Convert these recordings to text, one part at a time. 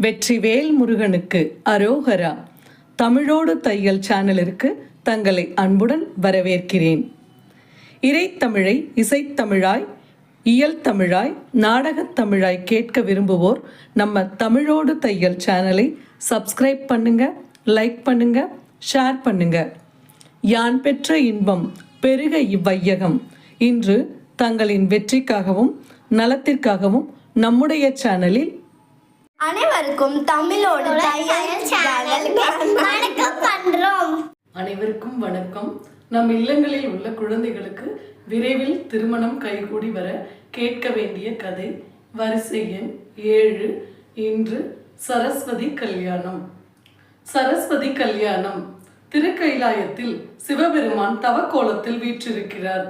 வெற்றிவேல் முருகனுக்கு அரோகரா. தமிழோடு தையல் சேனலிற்கு தங்களை அன்புடன் வரவேற்கிறேன். இறைத்தமிழை இசைத்தமிழாய், இயல் தமிழாய், நாடகத் தமிழாய் கேட்க விரும்புவோர் நம்ம தமிழோடு தையல் சேனலை சப்ஸ்கிரைப் பண்ணுங்க, லைக் பண்ணுங்க, ஷேர் பண்ணுங்க. யான் பெற்ற இன்பம் பெருக இவ்வையகம். இன்று தங்களின் வெற்றிக்காகவும் நலத்திற்காகவும் நம்முடைய சேனலில் அனைவருக்கும் தமிழோடு வணக்கம் பண்றோம். அனைவருக்கும் வணக்கம். நம் இல்லங்களில் உள்ள குழந்தைகளுக்கு விரைவில் திருமணம் கைகூடி வர கேட்க வேண்டிய கதை வரிசை எண் 7. இன்று சரஸ்வதி கல்யாணம். சரஸ்வதி கல்யாணம். திருக்கைலாயத்தில் சிவபெருமான் தவக்கோலத்தில் வீற்றிருக்கிறார்.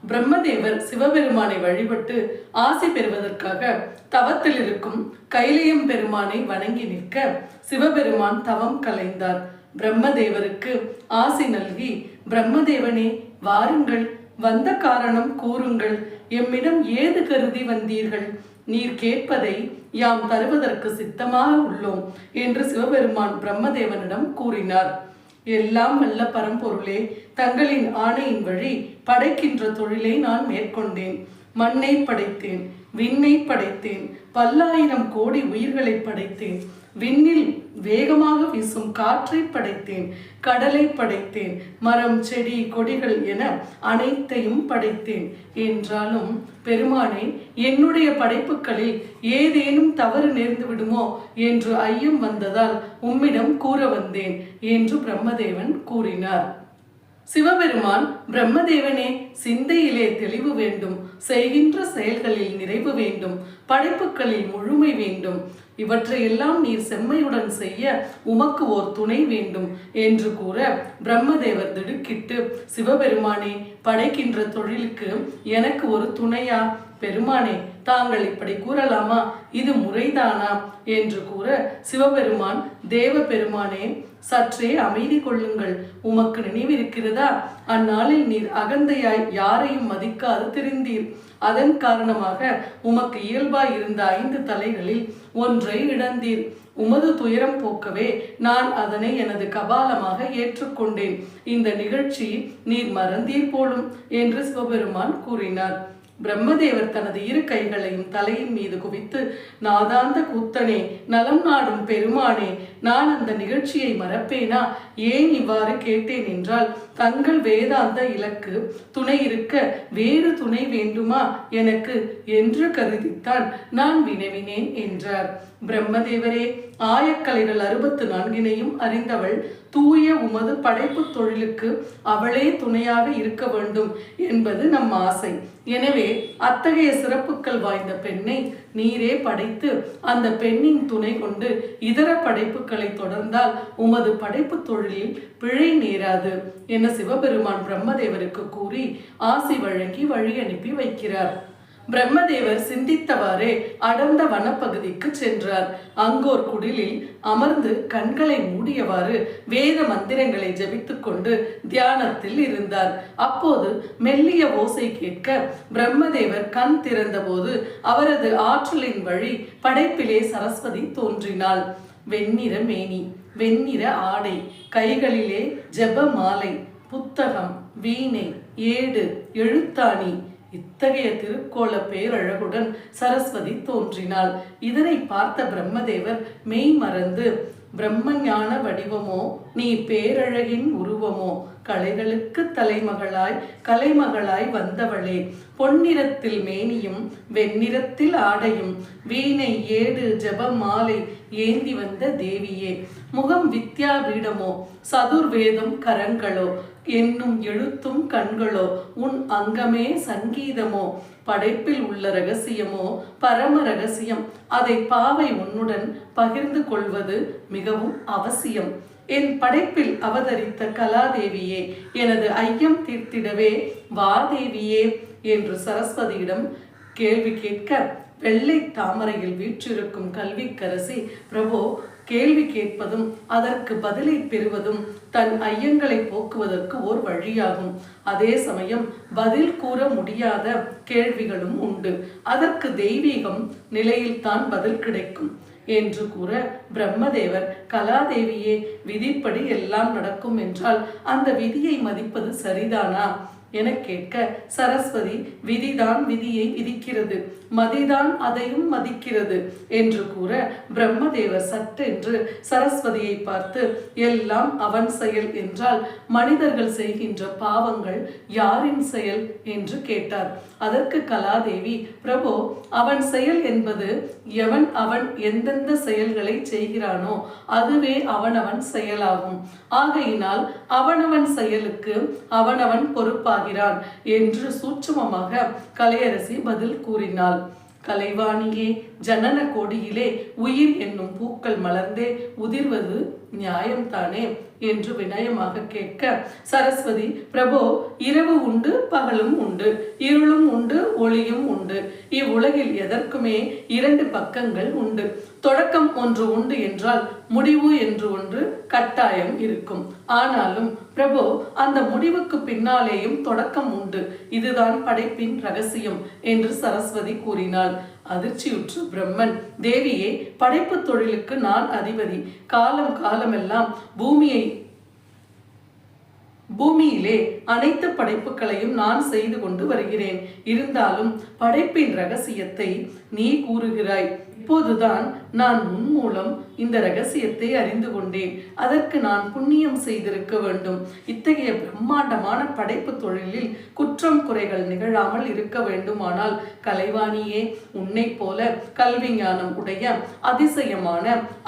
பிரம்மதேவர் சிவபெருமானை வழிபட்டு ஆசி பெறுவதற்காக தவத்தில் இருக்கும் கைலியம் பெருமானை வணங்கி நிற்க சிவபெருமான் தவம் கலைந்தார். பிரம்மதேவருக்கு ஆசி நல்கி, பிரம்மதேவனே வாருங்கள், வந்த காரணம் கூறுங்கள், எம்மிடம் ஏது கருதி வந்தீர்கள்? நீர் கேட்பதை யாம் தருவதற்கு சித்தமாக உள்ளோம் என்று சிவபெருமான் பிரம்மதேவனிடம் கூறினார். எல்லாம் வல்ல பரம்பொருளே, தங்களின் ஆணையின் வழி படைக்கின்ற தொழிலை நான் மேற்கொண்டேன். மண்ணை படைத்தேன், விண்ணை படைத்தேன், பல்லாயிரம் கோடி உயிர்களை படைத்தேன். விண்ணில் வேகமாக வீசும் காற்றை படைத்தேன், கடலை படைத்தேன், மரம் செடி கொடிகள் என அனைத்தையும் படைத்தேன். என்றாலும் பெருமானே, என்னுடைய படைப்புகளில் ஏதேனும் தவறு நேர்ந்து விடுமோ என்று ஐயம் வந்ததால் உம்மிடம் கூற வந்தேன் என்று பிரம்மதேவன் கூறினார். சிவபெருமான், பிரம்மதேவனே, சிந்தையிலே தெளிவு வேண்டும், செய்கின்ற செயல்களில் நிறைவு வேண்டும், படைப்புகளில் முழுமை வேண்டும். இவற்றையெல்லாம் நீர் செம்மையுடன் செய்ய உமக்கு ஓர் துணை வேண்டும் என்று கூற பிரம்மதேவர் திடுக்கிட்டு, சிவபெருமானே, படைக்கின்ற தொழிலுக்கு எனக்கு ஒரு துணையா? பெருமானே, தாங்கள் இப்படி கூறலாமா? இது முறைதானா என்று கூற சிவபெருமான், தேவ பெருமானே, சற்றே அமைதி கொள்ளுங்கள். உமக்கு நினைவிருக்கிறதா? அந்நாளில் நீர் அகந்தையாய் யாரையும் மதிக்காது திரிந்தீர். அதன் காரணமாக உமக்கு இயல்பாய் இருந்த 5 தலைகளில் ஒன்றை இழந்தீர். உமது துயரம் போக்கவே நான் அதனை எனது கபாலமாக ஏற்றுக்கொண்டேன். இந்த நிகழ்ச்சி நீர் மறந்தீர் போலும் என்று சிவபெருமான் கூறினார். பிரம்மதேவர் தனது 2 கைகளையும் தலையின் மீது குவித்து, நாதாந்த கூத்தனே, நலம் நாடும் பெருமானே, நான் அந்த நிகழ்ச்சியை மறப்பேனா? ஏன் இவ்வாறு கேட்டேன் என்றால், தங்கள் வேதாந்த இலக்கு துணை இருக்க வேறு துணை வேண்டுமா எனக்கு என்று கருதித்தான் நான் வினவினேன் என்றார். பிரம்மதேவரே, ஆயக்கலைகள் 64 அறிந்தவள், தூய உமது படைப்பு தொழிலுக்கு அவளே துணையாக இருக்க வேண்டும் என்பது நம் ஆசை. எனவே அத்தகைய சிறப்புகள் வாய்ந்த பெண்ணை நீரே படைத்து அந்த பெண்ணின் துணை கொண்டு இதர படைப்புகளை தொடர்ந்தால் உமது படைப்பு தொழிலில் பிழை நேராது என சிவபெருமான் பிரம்மதேவருக்கு கூறி ஆசி வழங்கி வழி அனுப்பி வைக்கிறார். பிரம்மதேவர் சிந்தித்தவாறே அடர்ந்த வனப்பகுதிக்கு சென்றார். அங்கோர் குடிலில் அமர்ந்து கண்களை மூடியவாறு வேத மந்திரங்களை ஜபித்துக் கொண்டு தியானத்தில் இருந்தார். அப்போது மெல்லிய ஓசை கேட்க பிரம்மதேவர் கண் திறந்தபோது அவரது ஆற்றலின் வழி படைப்பிலே சரஸ்வதி தோன்றினாள். வெண்ணிற மேனி, வெண்ணிற ஆடை, கைகளிலே ஜெப மாலை, புத்தகம், வீணை, ஏடு, எழுத்தாணி, இத்தகைய திருக்கோல பேரழகுடன் சரஸ்வதி தோன்றினாள். இதனை பார்த்த பிரம்மதேவர் மெய் மறந்து, பிரம்மஞான வடிவமோ, நீ பேரழகின் உருவமோ, கலைகளுக்கு தலைமகளாய் கலைமகளாய் வந்தவளே, பொன்னிறத்தில் மேனியும் வெண்ணிறத்தில் ஆடையும் வீணை ஏடு ஜப மாலை ஏந்தி வந்த தேவியே, முகம் வித்யா பீடமோ, சதுர்வேதம் கரங்களோ, என்னும் எழுத்தும் கண்களோ, உன் அங்கமே சங்கீதமோ, படைப்பில் உள்ள ரகசியமோ பரம ரகசியம், அதை பாவை உன்னுடன் பகிர்ந்து கொள்வது மிகவும் அவசியம். என் படைப்பில் அவதரித்த கலாதேவியே, எனது ஐயம் தீர்த்திடவே வா தேவியே என்று சரஸ்வதியிடம் கேள்வி கேட்க, வெள்ளை தாமரையில் வீற்றிருக்கும் கல்விக்கரசி, பிரபோ, கேள்வி கேட்பதும் அதற்கு பதிலை பெறுவதும் தன் ஐயங்களை போக்குவதற்கு ஓர் வழியாகும். அதே சமயம் பதில் கூற முடியாத கேள்விகளும் உண்டு. அதற்கு தெய்வீகம் நிலையில்தான் பதில் கிடைக்கும். என்று கூற பிரம்மதேவர், கலாதேவியே, விதிப்படி எல்லாம் நடக்கும் என்றால் அந்த விதியை மதிப்பது சரிதானா என கேட்க சரஸ்வதி, விதிதான் விதியை விதிக்கிறது, மதிதான் அதையும் மதிக்கிறது என்று கூற பிரம்மதேவர் சட்டென்று சரஸ்வதியை பார்த்து, எல்லாம் அவன் செயல் என்றால் மனிதர்கள் செய்கின்ற பாவங்கள் யாரின் செயல் என்று கேட்டார். அதற்கு கலாதேவி, பிரபு, அவன் செயல் என்பது அவன் எந்தெந்த செயல்களை செய்கிறானோ அதுவே அவனவன் செயலாகும். ஆகையினால் அவனவன் செயலுக்கு அவனவன் பொறுப்பாகிறான் என்று சூட்சுமமாக கலையரசி பதில் கூறினாள். கலைவாணியே, ஜனன கோடியிலே உயிர் என்னும் பூக்கள் மலர்ந்தே உதிர்வது நியாயம்தானே என்று வினயமாக கேட்க சரஸ்வதி, பிரபோ, இரவு உண்டு, பகலும் உண்டு, இருளும் உண்டு, ஒளியும் உண்டு. இவ்வுலகில் எதற்குமே இரண்டு பக்கங்கள் உண்டு. தொடக்கம் ஒன்று உண்டு என்றால் முடிவு என்று ஒன்று கட்டாயம் இருக்கும். ஆனாலும் பிரபோ, அந்த முடிவுக்கு பின்னாலேயும் தொடக்கம் உண்டு. இதுதான் படைப்பின் ரகசியம் என்று சரஸ்வதி கூறினாள். அதிர்ச்சியுற்று பிரம்மன், தேவியே, படைப்பு தொழிலுக்கு நான் அதிபதி. காலமெல்லாம் பூமியிலே அனைத்து படைப்புகளையும் நான் செய்து கொண்டு வருகிறேன். இருந்தாலும் படைப்பின் ரகசியத்தை நீ கூறுகிறாய். இப்போதுதான் நான் உன் மூலம் இந்த ரகசியத்தை அறிந்து கொண்டேன். அதற்கு நான் புண்ணியம் செய்திருக்க வேண்டும். இத்தகைய பிரம்மாண்டமான படைப்பு தொழிலில் குற்றம் குறைகள் நிகழாமல் இருக்க வேண்டுமானால் கலைவாணியே, உன்னை போல கல்வி ஞானம் உடைய அதிசயமான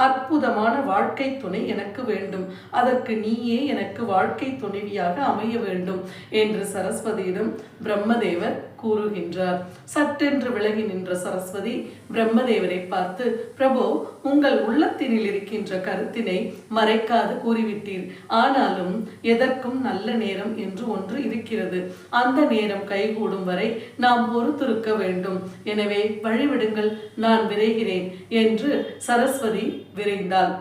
அற்புதமான வாழ்க்கை துணை எனக்கு வேண்டும். அதற்கு நீயே எனக்கு வாழ்க்கை துணைவியாக அமைய வேண்டும் என்று சரஸ்வதியிடம் பிரம்மதேவர் கூறுகின்றார். சட்டென்று விலகி நின்ற சரஸ்வதி பிரம்மதேவரை பார்த்து, பிரபு, உங்கள் உள்ளத்தினில் இருக்கின்ற கருத்தினை மறைக்காது கூறிவிட்டீர். ஆனாலும் எதற்கும் நல்ல நேரம் என்று ஒன்று இருக்கிறது. அந்த நேரம் கைகூடும் வரை நாம் பொறுத்திருக்க வேண்டும். எனவே வழிவிடுங்கள், நான் விரைகிறேன் என்று சரஸ்வதி விரைந்தாள்.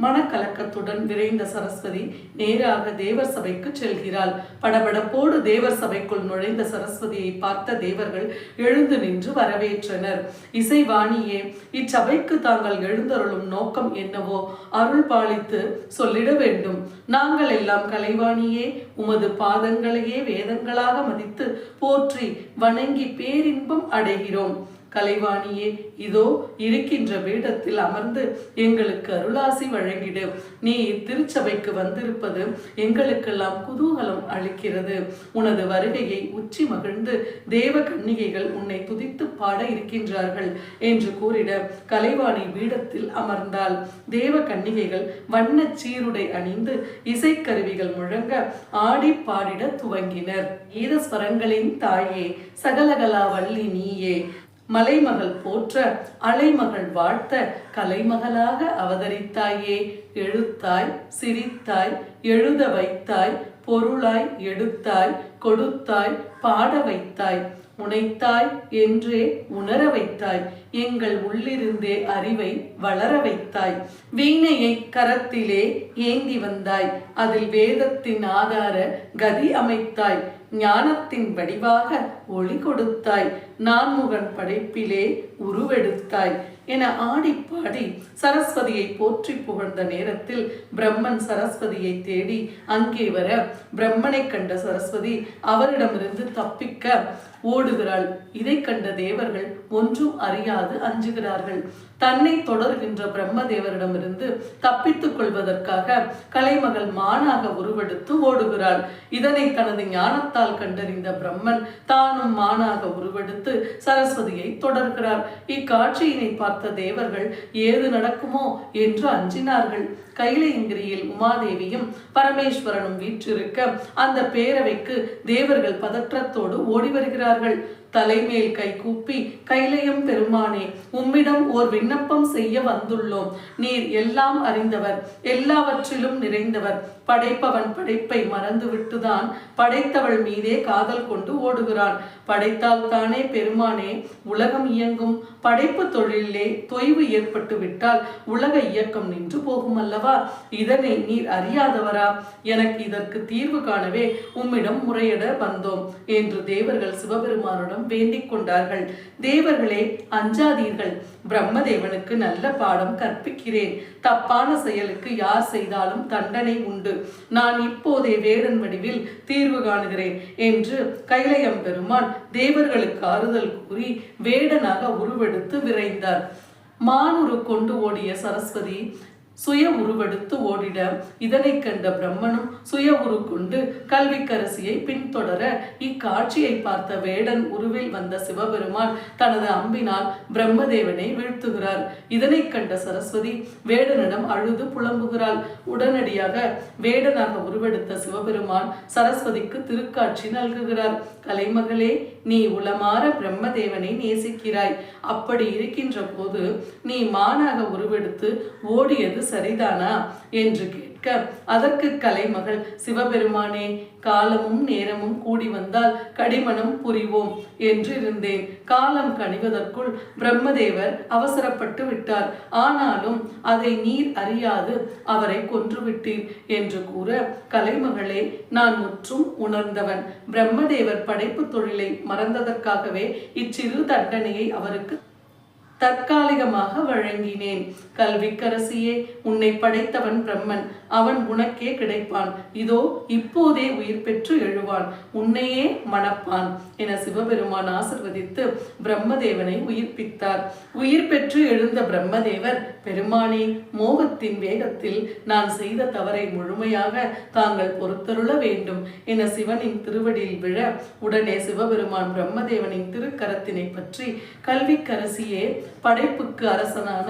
மனக்கலக்கத்துடன் விரைந்த சரஸ்வதி நேராக தேவர் சபைக்கு செல்கிறாள். படபடப்போடு தேவர் சபைக்குள் நுழைந்த சரஸ்வதியை பார்த்த தேவர்கள் எழுந்து நின்று வரவேற்றனர். இசைவாணியே, இச்சபைக்கு தாங்கள் எழுந்தருளும் நோக்கம் என்னவோ அருள் பாலித்து சொல்லிட வேண்டும். நாங்கள் எல்லாம் கலைவாணியே உமது பாதங்களையே வேதங்களாக மதித்து போற்றி வணங்கி பேரின்பம் அடைகிறோம். கலைவாணியே, இதோ இருக்கின்ற பீடத்தில் அமர்ந்து எங்களுக்கு அருளாசி வழங்கிடு. நீ திருச்சபைக்கு வந்திருப்பது எங்களுக்கெல்லாம் குதூகலம் அளிக்கிறது. உனது வருகையை உச்சி மகிழ்ந்து தேவ கன்னிகைகள் உன்னை துதித்து பாட இருக்கின்றார்கள் என்று கூறிட கலைவாணி பீடத்தில் அமர்ந்தாள். தேவ கன்னிகைகள் வண்ண சீருடை அணிந்து இசைக்கருவிகள் முழங்க ஆடி பாடிட துவங்கினர். ஈரஸ்வரங்களின் தாயே, சகலகலா வள்ளி நீயே, மலைமகள் போற்ற அலைமகள் வாழ்த்த கலைமகளாக அவதரித்தாயே. எழுத்தாய், சிரித்தாய், எழுத வைத்தாய், பொருளாய் எடுத்தாய், கொடுத்தாய், பாட வைத்தாய், உனைத்தாய் என்றே உணர வைத்தாய், எங்கள் உள்ளிருந்தே அறிவை வளர வைத்தாய். வீணையை கரத்திலே ஏந்தி வந்தாய், அதில் வேதத்தின் ஆதார கதி அமைத்தாய், ஞானத்தின் வடிவாக ஒளி கொடுத்தாய், நான்முகன் படைப்பிலே உருவெடுத்தாய் என ஆடிப்பாடி சரஸ்வதியை போற்றி புகழ்ந்த நேரத்தில் பிரம்மன் சரஸ்வதியை தேடி அங்கே வர பிரம்மனை கண்ட சரஸ்வதி அவரிடமிருந்து தப்பிக்க ஓடுகிறாள். இதை கண்ட தேவர்கள் ஒன்றும் அறியாது அஞ்சுகிறார்கள். தன்னை தொடர்கின்ற பிரம்மதேவரிடமிருந்து தப்பித்துக் கொள்வதற்காக கலைமகள் மானாக உருவெடுத்து ஓடுகிறாள். இதனை தனது ஞானத்தால் கண்டறிந்த பிரம்மன் தானும் மானாக உருவெடுத்து சரஸ்வதியை தொடர்கிறார். இக்காட்சியினை பார்த்த தேவர்கள் ஏது நடக்குமோ என்று அஞ்சினார்கள். கைலையங்கிரியில் உமாதேவியும் பரமேஸ்வரனும் வீற்றிருக்க அந்த பேரவைக்கு தேவர்கள் பதற்றத்தோடு ஓடி வருகிறார்கள். தலைமேல் கை கூப்பி, கைலையம் பெருமானே, உம்மிடம் ஓர் விண்ணப்பம் செய்ய வந்துள்ளோம். நீர் எல்லாம் அறிந்தவர், எல்லாவற்றிலும் நிறைந்தவர். படைப்பவன் படைப்பை மறந்துவிட்டுதான் படைத்தவள் மீதே காதல் கொண்டு ஓடுகிறான். படைத்தால் தானே பெருமானே உலகம் இயங்கும். படைப்பு தொழிலே தொய்வு ஏற்பட்டு விட்டால் உலக இயக்கம் நின்று போகும் அல்லவா? இதனை நீர் அறியாதவரா? எனக்கு இதற்கு தீர்வு காணவே உம்மிடம் முறையிட வந்தோம் என்று தேவர்கள் சிவபெருமானிடம் வேண்டிக் கொண்டார்கள். தேவர்களே, அஞ்சாதீர்கள். பிரம்மதேவனுக்கு நல்ல பாடம் கற்பிக்கிறேன். தப்பான செயலுக்கு யார் செய்தாலும் தண்டனை உண்டு. நான் இப்போதே வேடன் வடிவில் தீர்வு காணுகிறேன் என்று கைலையம் பெருமான் தேவர்களுக்கு ஆறுதல் கூறி வேடனாக உருவெடுத்து விரைந்தார். மானுரு கொண்டு ஓடிய சரஸ்வதி சுய உருவெடுத்து ஓடிட இதனை கண்ட பிரம்மனும் சுய உரு கொண்டு கல்விக்கரசியை பின்தொடர இக்காட்சியை பார்த்த வேடன் உருவில் வந்த சிவபெருமான் தனது அம்பினால் பிரம்மதேவனை வீழ்த்துகிறார். இதனை கண்ட சரஸ்வதி வேடனிடம் அழுது புலம்புகிறாள். உடனடியாக வேடனாக உருவெடுத்த சிவபெருமான் சரஸ்வதிக்கு திருக்காட்சி நல்குகிறார். கலைமகளே, நீ உளமாற பிரம்மதேவனை நேசிக்கிறாய். அப்படி இருக்கின்ற போது நீ மானாக உருவெடுத்து ஓடியது சரிதானா என்று கேட்க அதற்கு கலைமகள், சிவபெருமானே, காலமும் நேரமும் கூடி வந்தால் கடிமணம் புரிவோம் என்று இருந்தேன். காலம் கனிவதற்குள் பிரம்மதேவர் அவசரப்பட்டு விட்டார். ஆனாலும் அதை நீர் அறியாது அவரை கொன்றுவிட்டீர் என்று கூற, கலைமகளே, நான் முற்றும் உணர்ந்தவன். பிரம்மதேவர் படைப்பு தொழிலை மறந்ததற்காகவே இச்சிறு தண்டனையை அவருக்கு தற்காலிகமாக வழங்கினேன். கல்விக்கரசியே, உன்னை படைத்தவன் பிரம்மன். அவன் உனக்கே கிடைப்பான். இதோ இப்போதே உயிர் பெற்று எழுவான். உன்னையே மணப்பான் என சிவபெருமான் ஆசிர்வதித்து பிரம்மதேவனை உயிர்ப்பித்தார். உயிர் பெற்று எழுந்த பிரம்மதேவர், பெருமானே, மோகத்தின் வேகத்தில் நான் செய்த தவறை முழுமையாக தாங்கள் பொறுத்தருள வேண்டும் என சிவனின் திருவடியில் விழ, உடனே சிவபெருமான் பிரம்மதேவனின் திருக்கரத்தினை பற்றி, கல்விக்கரசியே, படைப்புக்கு அரசனான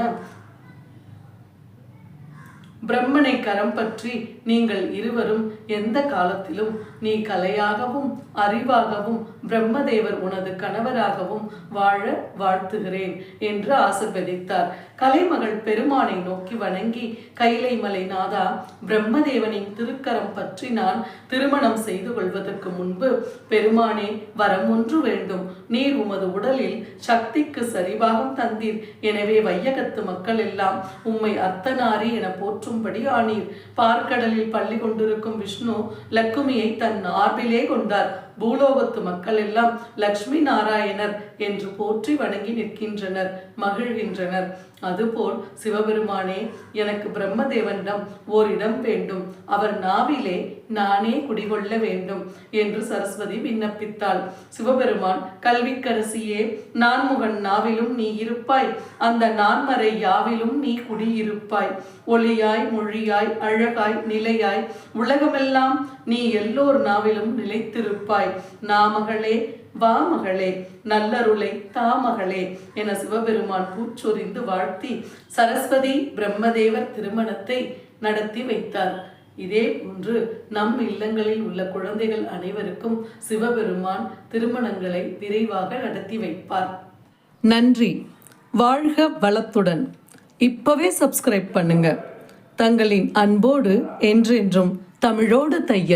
பிரம்மனை கரம் பற்றி நீங்கள் இருவரும் எந்த காலத்திலும் நீ கலையாகவும் அறிவாகவும் பிரம்மதேவர் உனது கணவராகவும் வாழ வாழ்த்துகிறேன் என்று ஆசிர்வதித்தார். கலைமகள் பெருமானை நோக்கி வணங்கி, கைலை மலை நாதா, பிரம்மதேவனின் திருக்கரம் பற்றி நான் திருமணம் செய்து கொள்வதற்கு முன்பு பெருமானே, வரம் ஒன்று வேண்டும். நீர் உமது உடலில் சக்திக்கு சரிபாகம் தந்தீர். எனவே வையகத்து மக்கள் எல்லாம் உம்மை அர்த்தநாரி என போற்றும்படி ஆனீர். பார்க்கடலில் பள்ளி கொண்டிருக்கும் விஷ்ணு லக்குமியை தன் மார்பிலே கொண்டார். பூலோகத்து மக்கள் எல்லாம் லக்ஷ்மி நாராயணர் என்று போற்றி வணங்கி நிற்கின்றனர், மகிழ்கின்றனர். அதுபோல் சிவபெருமானே, எனக்கு பிரம்மதேவனிடம் ஓரிடம் வேண்டும். அவர் நாவிலே நானே குடிகொள்ள வேண்டும் என்று சரஸ்வதி விண்ணப்பித்தாள். சிவபெருமான், கல்விக்கரசியே, நான்முகன் நாவிலும் நீ இருப்பாய். அந்த நான்மறை யாவிலும் நீ குடியிருப்பாய். ஒளியாய், மொழியாய், அழகாய், நிலையாய், உலகமெல்லாம் நீ எல்லோர் நாவிலும் நிலைத்திருப்பாய். நாமகளே, வா மகளே, நல்லருளை தாமகளே என சிவபெருமான் பூச்சொரிந்து வாழ்த்தி சரஸ்வதி பிரம்மதேவர் திருமணத்தை நடத்தி வைத்தார். இதே போன்று நம் இல்லங்களில் உள்ள குழந்தைகள் அனைவருக்கும் சிவபெருமான் திருமணங்களை விரைவாக நடத்தி வைப்பார். நன்றி. வாழ்க வளத்துடன். இப்பவே சப்ஸ்கிரைப் பண்ணுங்க. தங்களின் அன்போடு என்றென்றும் தமிழோடு தையல்.